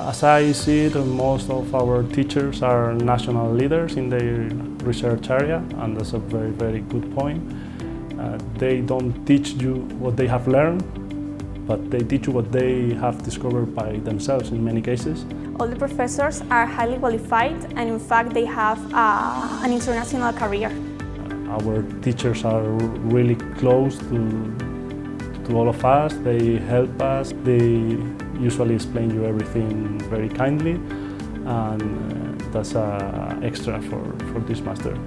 As I see it, most of our teachers are national leaders in their research area, and that's a very, very good point. They don't teach you what they have learned, but they teach you what they have discovered by themselves in many cases. All the professors are highly qualified, and in fact they have an international career. Our teachers are really close to all of us. They help us. They usually explain you everything very kindly, and that's extra for this master.